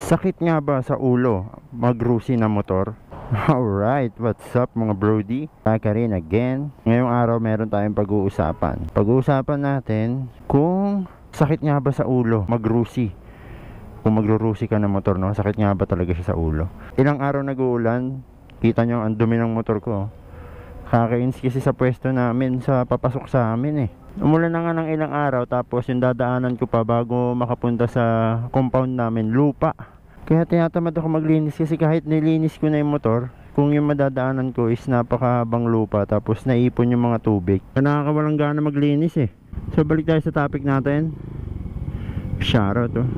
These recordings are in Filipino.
Sakit nga ba sa ulo mag-rusi na motor? Alright, what's up mga brody? Back rin again. Ngayong araw meron tayong pag-uusapan. Pag-uusapan natin kung sakit nga ba sa ulo mag-rusi. Kung magrurusi ka ng motor, no? Sakit nga ba talaga siya sa ulo? Ilang araw nag-uulan, kita nyo ang dumi ng motor ko. Kakains kasi sa pwesto namin sa papasok sa amin eh. Umulan na nga ng ilang araw, tapos yung dadaanan ko pa bago makapunta sa compound namin, lupa. Kaya tinatamad ako maglinis kasi kahit nilinis ko na yung motor, kung yung madadaanan ko is napakabang lupa, tapos naipon yung mga tubig, nakakawalang gana maglinis eh. So balik tayo sa topic natin. Shoutout to.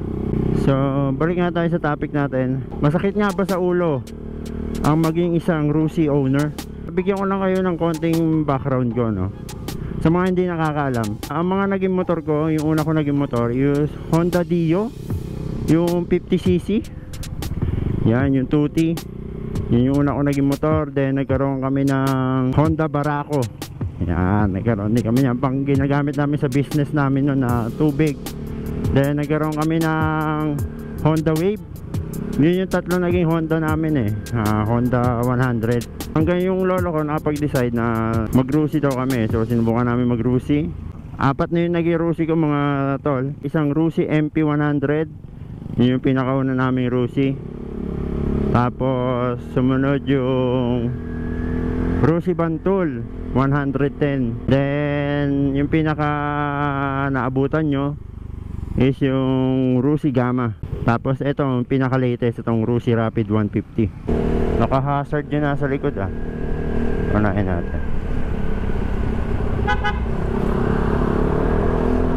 So balik nga tayo sa topic natin. Masakit nga ba sa ulo ang maging isang rusi owner? Bigyan ko lang kayo ng konting background ko, no? Sa mga hindi nakakaalam, ang mga naging motor ko, yung una ko naging motor is Honda Dio, yung 50cc. Yan, yung 2T. Yun yung una ko naging motor. Then nagkaroon kami ng Honda Barako. Yan, nagkaroon din kami yan pang ginagamit namin sa business namin noon na tubig. Then nagkaroon kami ng Honda Wave. Yun yung tatlo naging Honda namin eh, Honda 100. Hanggang yung lolo ko nakapag-decide na mag-rusi daw kami. So sinubukan namin mag-rusi. Apat na yung naging rusi ko mga tol. Isang rusi MP100, yun yung pinakauna naming rusi. Tapos sumunod yung rusi Bantul 110. Then yung pinaka naabutan nyo is yung rusi Gamma. Tapos ito yung pinaka latest, itong rusi Rapid 150. Naka-hazard yun nasa likod ah. Unahin natin.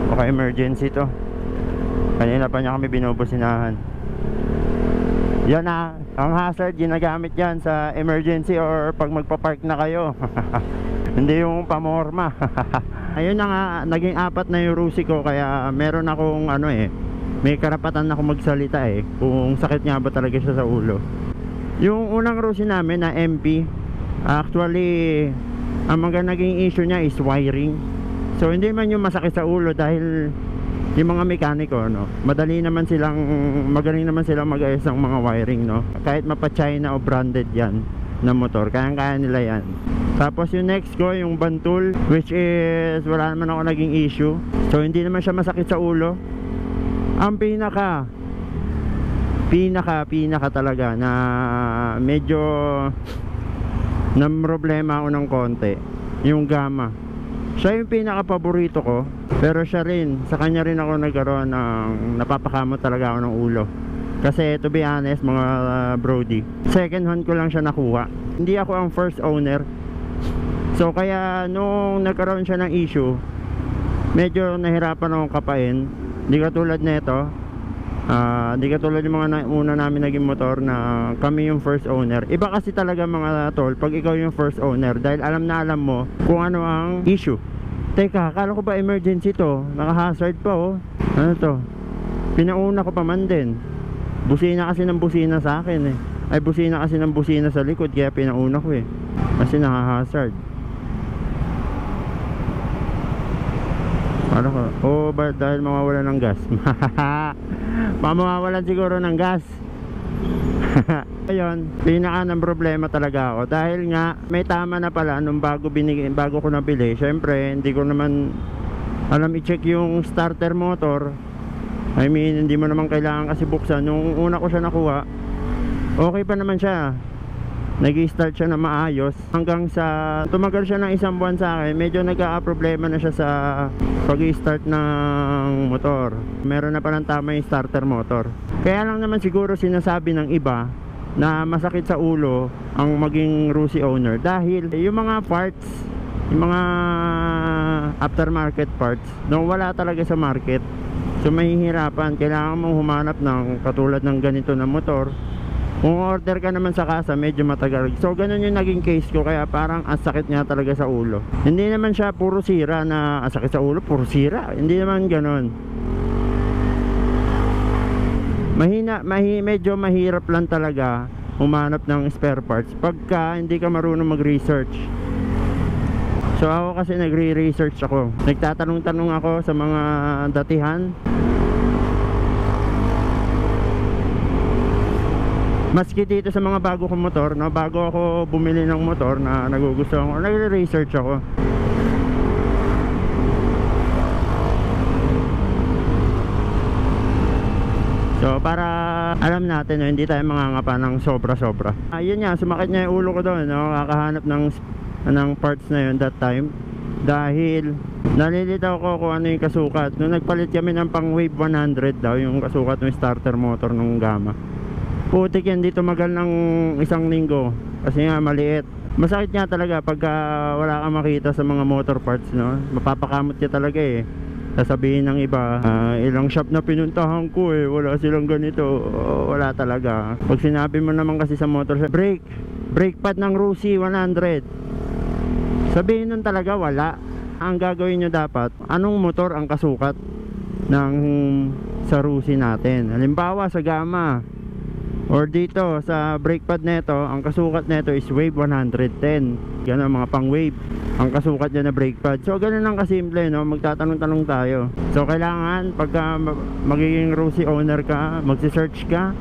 Baka emergency to. Kanina pa niya kami binubusinahan. Yan ah, ang hazard ginagamit yan sa emergency or pag magpa-park na kayo. Hindi yung pamorma. Ayun na nga, naging apat na yung rusi ko. Kaya meron akong ano eh, may karapatan ako magsalita eh, kung sakit nga ba talaga siya sa ulo. Yung unang rusi namin na MP, actually ang mga naging issue niya is wiring. So hindi man yung masakit sa ulo dahil yung mga mekaniko, no, magaling naman silang mag-ayos ng mga wiring, no, kahit mapa-China o branded yan na motor, kaya nila yan. Tapos yung next ko, yung Bantul, which is wala naman ako naging issue, so hindi naman siya masakit sa ulo. Ang pinaka talaga na medyo na problema ako ng konti, yung Gamma. Siya yung pinaka paborito ko, pero siya rin, sa kanya rin ako nagkaroon ng napapakamot talaga ako ng ulo. Kasi to be honest mga brody, second hand ko lang siya nakuha, hindi ako ang first owner. So kaya nung nagkaroon siya ng issue, medyo nahirapan akong kapain. Hindi katulad nito, hindi katulad yung mga una namin naging motor na kami yung first owner. Iba kasi talaga mga tol pag ikaw yung first owner, dahil alam na alam mo kung ano ang issue. Teka, akala ko ba emergency to? Naka-hazard pa oh. Ano to? Pinauna ko pa man din. Busina kasi ng busina sa akin eh. Ay, busina kasi ng busina sa likod, kaya pinauna ko eh. Kasi naka-hazard. Ano ko? Oh, ba dahil mawawalan ng gas. Mawawalan siguro ng gas. Ayun, pinaka ng problema talaga ako dahil nga may tama na pala nung bago ko nabili. Syempre, hindi ko naman alam i-check yung starter motor. I mean, hindi mo naman kailangan kasi buksan. Nung una ko siya nakuha, okay pa naman siya. Nag-i-start siya na maayos hanggang sa tumagal siya ng isang buwan sa akin. Medyo nagka-problema na siya sa pag-i-start ng motor. Meron na palang tama yung starter motor. Kaya lang naman siguro sinasabi ng iba na masakit sa ulo ang maging rusi owner dahil yung mga parts, yung mga aftermarket parts, nung wala talaga sa market, so mahihirapan. Kailangan mong humanap ng katulad ng ganito na motor. Kung order ka naman sa kasa, medyo matagal. So ganun yung naging case ko, kaya parang ang sakit niya talaga sa ulo. Hindi naman siya puro sira na ang sakit sa ulo, puro sira. Hindi naman ganun. Medyo mahirap lang talaga humanap ng spare parts pagka hindi ka marunong mag-research. So ako kasi nagre-research ako. Nagtatanong-tanong ako sa mga datihan. Maski dito sa mga bago kong motor, no, bago ako bumili ng motor na nagugustuhan ko, nagre-research ako. So para alam natin, no, hindi tayo mangangapa ng sobra-sobra. Ayun nga, sumakit niya yung ulo ko doon, no, kakahanap ng parts na yun that time. Dahil nalilitaw ko kung ano yung kasukat. Nung nagpalit kami ng pang Wave 100 daw, yung kasukat ng starter motor ng Gamma. Putik yan, di tumagal ng isang linggo. Kasi nga maliit. Masakit nga talaga pagka wala kang makita sa mga motor parts, no? Mapapakamot ka talaga eh. Sasabihin ng iba, ilang shop na pinuntahan ko eh, wala silang ganito. Wala talaga. Pag sinabi mo naman kasi sa motor, brake pad ng Rusi 100, sabihin nun talaga wala. Ang gagawin nyo dapat, anong motor ang kasukat ng sa Rusi natin. Halimbawa sa Gamma or dito sa brake pad neto, ang kasukat neto is Wave 110. Ganun, mga pang Wave ang kasukat niya na brake pad. So ganun lang kasimple, no? Magtatanong-tanong tayo. So kailangan pagka magiging Rusi owner ka, magsi-search ka,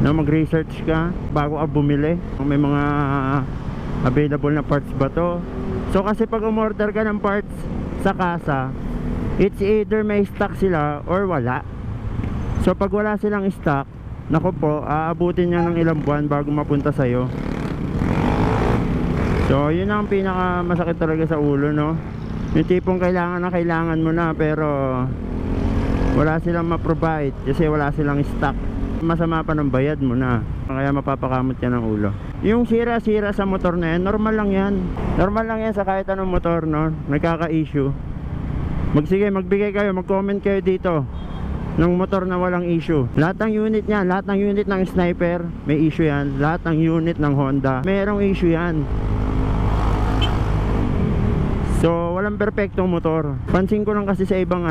no? Mag-research ka bago ka bumili kung may mga available na parts ba to. So kasi pag umorder ka ng parts sa kasa, it's either may stock sila or wala. So pag wala silang stock, naku po, aabutin niya ng ilang buwan bago mapunta sa'yo. So yun ang pinaka masakit talaga sa ulo, no? Yung tipong kailangan na kailangan mo na pero wala silang ma-provide kasi wala silang stock. Masama pa ng bayad mo na, kaya mapapakamot ka ng ulo. Yung sira-sira sa motor na yan, normal lang yan. Normal lang yan sa kahit anong motor, no? Nagkaka-issue. Magbigay kayo, mag-comment kayo dito ng motor na walang issue. Lahat ng unit niya, lahat ng unit ng Sniper may issue yan. Lahat ng unit ng Honda mayroong issue yan. So walang perfectong motor. Pansin ko lang kasi sa ibang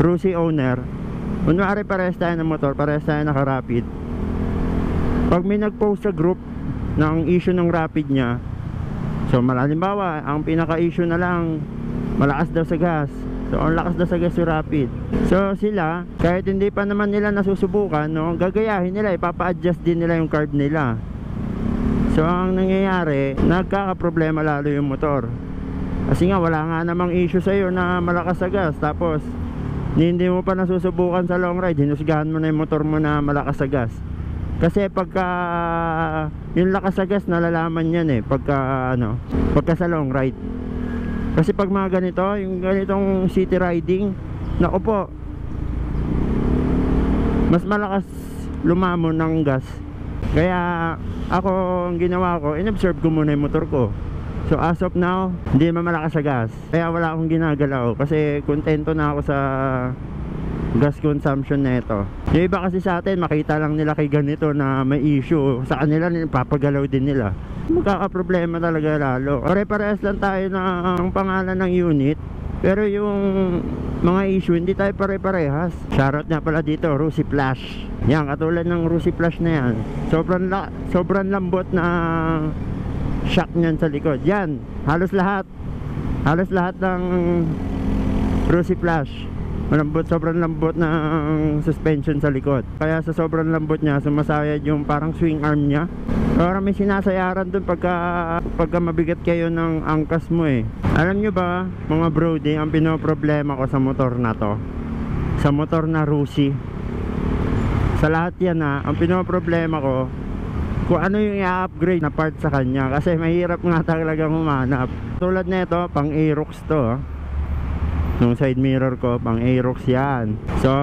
Rusi owner, kunwari parehas tayo ng motor, parehas tayo naka-rapid, pag may nag-post sa group ng issue ng rapid niya, so halimbawa ang pinaka-issue na lang malakas daw sa gas. So ang lakas daw sa gas yung rapid. So sila, kahit hindi pa naman nila nasusubukan, no, gagayahin nila, ipapa-adjust din nila yung card nila. So ang nangyayari, nagkaka-problema lalo yung motor. Kasi nga wala nga namang issue sa'yo na malakas sa gas, tapos hindi mo pa nasusubukan sa long ride, hinusgahan mo na yung motor mo na malakas sa gas. Kasi pagka yung lakas sa gas, nalalaman yan eh pagka sa long ride. Kasi pag mga ganito, yung ganitong city riding, naku po, mas malakas lumamon ng gas. Kaya ako, ang ginawa ko, in-observe ko muna yung motor ko. So as of now, hindi naman malakas sa gas. Kaya wala akong ginagalaw kasi kontento na ako sa gas consumption na ito. Yung iba kasi sa atin, makita lang nila kay ganito na may issue, sa kanila papagalaw din nila. Magkakaproblema talaga lalo. Pare-parehas lang tayo ng pangalan ng unit, pero yung mga issue hindi tayo pare-parehas. Shoutout nga pala dito, Rusi Flash. Yan, katulad ng Rusi Flash na yan, sobrang lambot na shock niyan sa likod. Yan, halos lahat ng Rusi Flash malambot, sobrang lambot ng suspension sa likod. Kaya sa sobrang lambot niya, sumasayad yung parang swing arm niya. Parang may sinasayaran dun pagka mabigat kayo ng angkas mo eh. Alam nyo ba mga brody, ang pinoproblema ko sa motor na to, sa motor na Rusi, sa lahat yan ang pinoproblema ko kung ano yung i-upgrade na part sa kanya. Kasi mahirap nga talagang humanap. Tulad nito, pang Aerox to nung side mirror ko, pang Aerox yan. So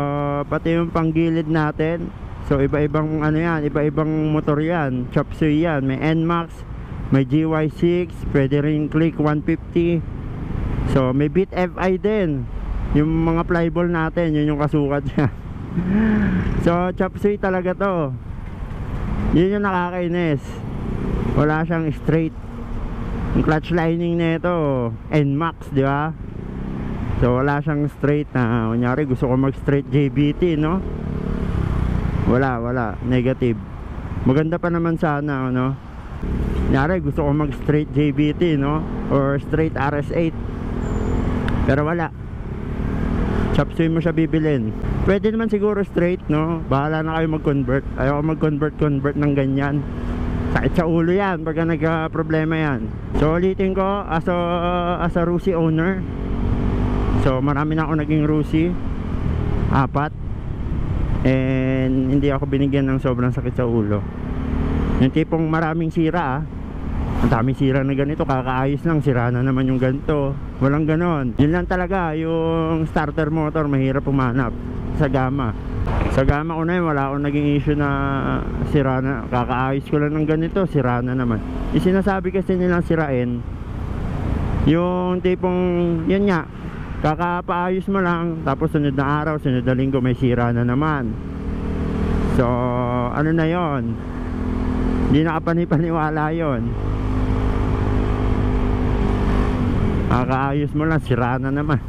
pati yung panggilid natin, so iba-ibang iba-ibang motor yan, chop suey yan. May NMAX, may GY6, pwede rin Click 150. So may Beat FI din. Yung mga flyball natin, yun yung kasukat niya. So chop suey talaga to. Yun yung nakakainis, wala siyang straight. Yung clutch lining na ito NMAX, di ba? So wala siyang straight na, kunyari gusto ko mag straight JBT, no? Wala, negative. Maganda pa naman sana, kunyari gusto ko mag straight JBT, no? Or straight RS8, pero wala. chop suey mo siya bibilin. Pwede naman siguro straight, no? Bahala na kayo mag-convert. Ayoko mag-convert ng ganyan. Sakit sa ulo yan pagka nagka-problema yan. So ulitin ko, as a Rusi owner, so marami na ako naging Rusi, 4, and hindi ako binigyan ng sobrang sakit sa ulo. Yung tipong maraming sira, ang daming sira na ganito, kakaayos lang, sira na naman yung ganito. Walang ganon. Yun lang talaga, yung starter motor mahirap pumanap sa Gamma. Sa Gamma ko na yun, wala akong naging issue na sira na. Kakaayos ko lang ng ganito, sira na naman. Yung sinasabi kasi nilang sirain, yung tipong, yun nga, kakapaayos mo lang, tapos sunod na araw, sunod na linggo, may sira na naman. So, ano na yon? Hindi nakapanipaniwala yon. Kakaayos mo lang, sira na naman.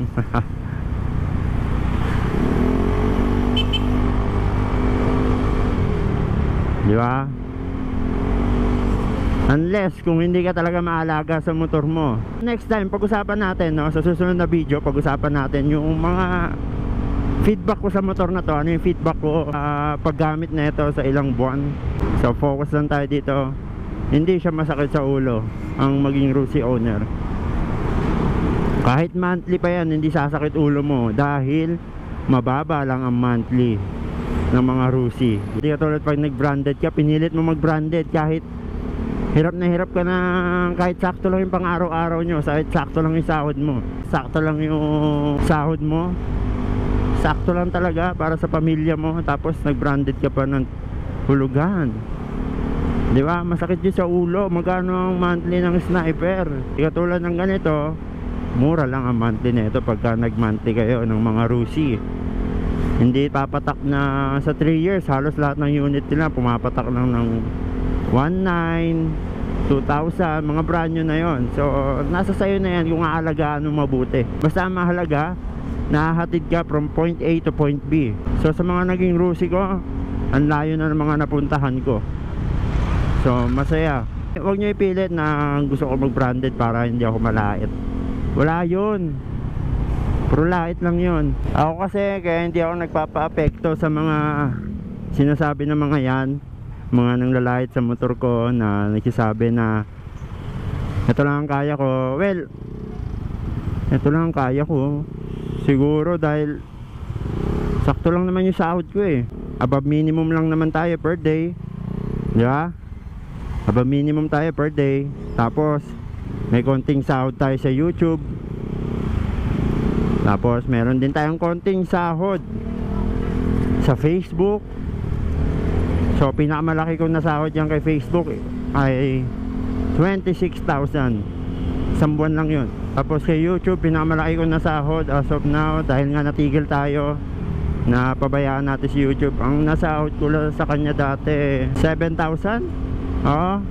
Di ba? Unless kung hindi ka talaga maalaga sa motor mo. Next time pag-usapan natin, no, sa susunod na video, pag-usapan natin yung mga feedback ko sa motor na to. Ano yung feedback ko paggamit na ito sa ilang buwan. So focus lang tayo dito. Hindi siya masakit sa ulo ang maging Rusi owner. Kahit monthly pa yan, hindi sasakit ulo mo dahil mababa lang ang monthly ng mga Rusi. Hindi ka tulad pag nag-branded ka, pinilit mo mag-branded kahit hirap na hirap ka na, kahit sakto lang yung pang araw-araw nyo, kahit sakto lang yung sahod mo, sakto lang yung sahod mo, sakto lang talaga para sa pamilya mo, tapos nag-branded ka pa ng hulugan. Di ba? Masakit yun sa ulo. Magkano ang monthly ng Sniper? Di ka tulad ng ganito, mura lang ang monthly nito pagka nag-monthly kayo ng mga Rusi. Hindi papatak na sa 3 years, halos lahat ng unit nila pumapatak lang ng 1,900, 2,000, mga brand new na yon. So nasa sayo na yan kung aalagaan mo mabuti. Basta mahalaga, nahahatid ka from point A to point B. So sa mga naging Rusi ko, ang layo na ng mga napuntahan ko. So masaya. Huwag nyo ipilit na gusto ko mag-branded para hindi ako malait. Wala yun. Puro lait lang yun. Ako kasi kaya hindi ako nagpapa-apekto sa mga sinasabi ng mga yan, mga nanglalait sa motor ko na nagsasabi na ito lang ang kaya ko. Well, ito lang ang kaya ko. Siguro dahil sakto lang naman yung sahod ko eh. Above minimum lang naman tayo per day. Di ba? Above minimum tayo per day. Tapos may konting sahod tayo sa YouTube. Tapos meron din tayong konting sahod sa Facebook. So pinakamalaki kong nasahod yan kay Facebook ay 26,000. Isang buwan lang yun. Tapos kay YouTube pinakamalaki kong nasahod as of now, dahil nga natigil tayo na pabayaan natin si YouTube. Ang nasahod ko lang sa kanya dati 7,000. Oo,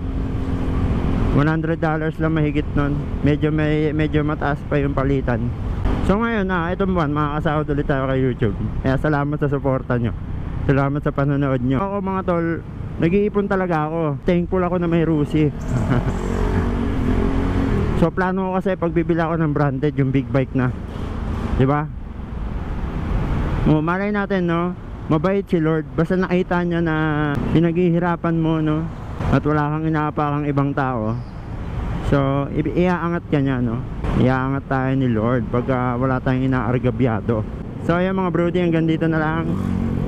$100 lang mahigit nun. Medyo mataas pa yung palitan. So ngayon itong buwan makakasahod ulit tayo kay YouTube. Kaya salamat sa suporta nyo, salamat sa panonood nyo. Ako mga tol, nag-iipon talaga ako. Thankful ako na may Rusi. So plano ko kasi pagbibili ako ng branded, yung big bike na, diba? Malay natin, no, mabait si Lord. Basta nakita niya na pinaghihirapan mo, no, at wala kang inaapakang ibang tao, so iaangat ka niya, no. Iaangat tayo ni Lord pagka wala tayong inaargabyado. So ayan mga brody, hanggang dito na lang.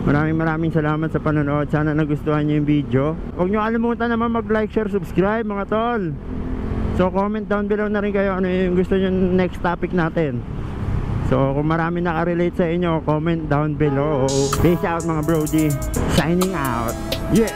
Maraming salamat sa panonood. Sana nagustuhan nyo yung video. Huwag nyo kalimutan naman mag-like, share, subscribe mga tol. So comment down below na rin kayo ano yung gusto nyo next topic natin. So kung marami nakarelate sa inyo, comment down below. Peace out mga brody. Signing out. Yeah.